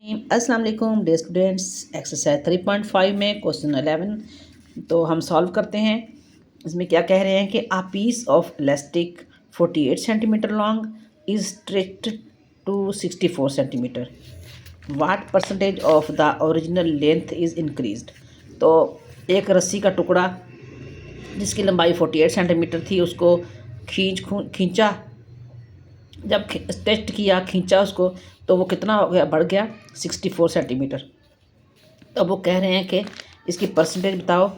अस्सलाम वालेकुम day students. Exercise 3.5 में क्वेश्चन 11 तो हम सॉल्व करते हैं। इसमें क्या कह रहे हैं कि a piece of elastic 48 centimetre long is stretched to 64 centimetre. What percentage of the original length is increased. तो एक रस्सी का टुकड़ा जिसकी लंबाई 48 सेंटीमीटर थी उसको खींचा। जब टेस्ट किया खींचा उसको तो वो कितना हो गया, बढ़ गया 64 सेंटीमीटर। तो अब वो कह रहे हैं कि इसकी परसेंटेज बताओ,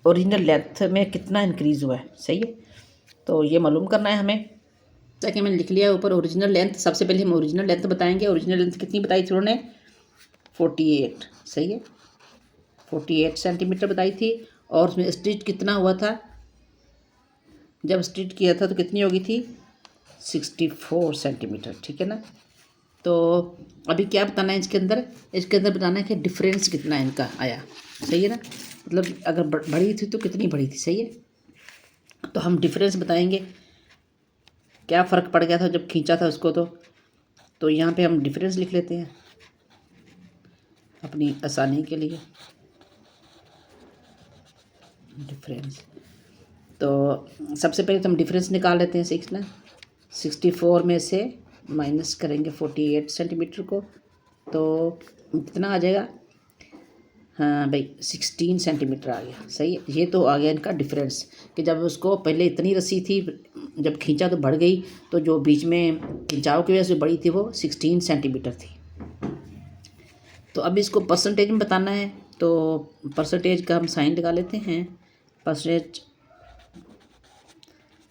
ओरिजिनल लेंथ में कितना इंक्रीज़ हुआ है। सही है, तो ये मालूम करना है हमें। ताकि मैंने लिख लिया ऊपर ओरिजिनल लेंथ। सबसे पहले हम ओरिजिनल लेंथ बताएंगे। ओरिजिनल लेंथ कितनी बताई थी उन्होंने? 48। सही है, 48 सेंटीमीटर बताई थी। और उसमें स्टिच कितना हुआ था, जब स्टिच किया था तो कितनी होगी थी? 64 सेंटीमीटर। ठीक है ना। तो अभी क्या बताना है इसके अंदर बताना है कि डिफरेंस कितना इनका आया। सही है ना, मतलब अगर बढ़ी थी तो कितनी बढ़ी थी। सही है, तो हम डिफरेंस बताएंगे क्या फ़र्क पड़ गया था जब खींचा था उसको। तो यहाँ पे हम डिफरेंस लिख लेते हैं अपनी आसानी के लिए। डिफरेंस, तो सबसे पहले तो हम डिफरेंस निकाल लेते हैं। 64 में से माइनस करेंगे 48 सेंटीमीटर को, तो कितना आ जाएगा? हाँ भाई, 16 सेंटीमीटर आ गया। सही है, ये तो आ गया इनका डिफरेंस कि जब उसको पहले इतनी रस्सी थी, जब खींचा तो बढ़ गई, तो जो बीच में खिंचाव की वजह से बढ़ी थी वो 16 सेंटीमीटर थी। तो अब इसको परसेंटेज में बताना है, तो परसेंटेज का हम साइन लगा लेते हैं। परसेंटेज,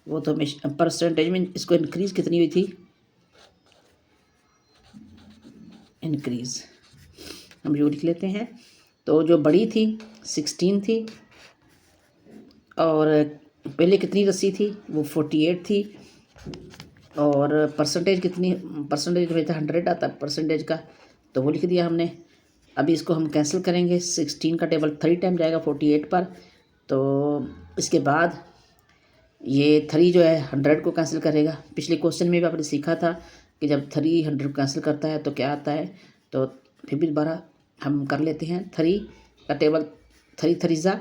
वो तो हमें परसेंटेज में इसको इंक्रीज़ कितनी हुई थी, इंक्रीज़ हम यू लिख लेते हैं। तो जो बड़ी थी 16 थी, और पहले कितनी रस्सी थी, वो 48 थी। और परसेंटेज कितनी, परसेंटेज में था 100 आता परसेंटेज का, तो वो लिख दिया हमने। अभी इसको हम कैंसिल करेंगे। 16 का टेबल 3 टाइम जाएगा 48 पर, तो इसके बाद ये 3 जो है 100 को कैंसिल करेगा। पिछले क्वेश्चन में भी आपने सीखा था कि जब 3 100 को कैंसिल करता है तो क्या आता है। तो फिर भी दोबारा हम कर लेते हैं। 3 का टेबल 3 3 ज़ा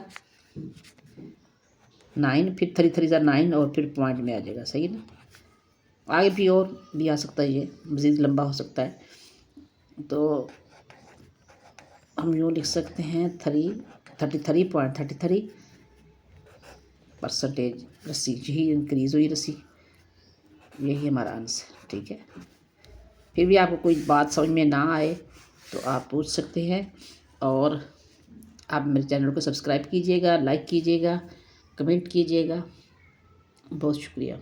9, फिर 3 3 ज़ा 9, और फिर पॉइंट में आ जाएगा। सही है ना। आगे भी और भी आ सकता है, ये मज़ीद लंबा हो सकता है। तो हम यूँ लिख सकते हैं 33.33 परसेंटेज रस्सी यही इंक्रीज़ हुई रस्सी। यही हमारा आंसर। ठीक है, फिर भी आपको कोई बात समझ में ना आए तो आप पूछ सकते हैं। और आप मेरे चैनल को सब्सक्राइब कीजिएगा, लाइक कीजिएगा, कमेंट कीजिएगा। बहुत शुक्रिया।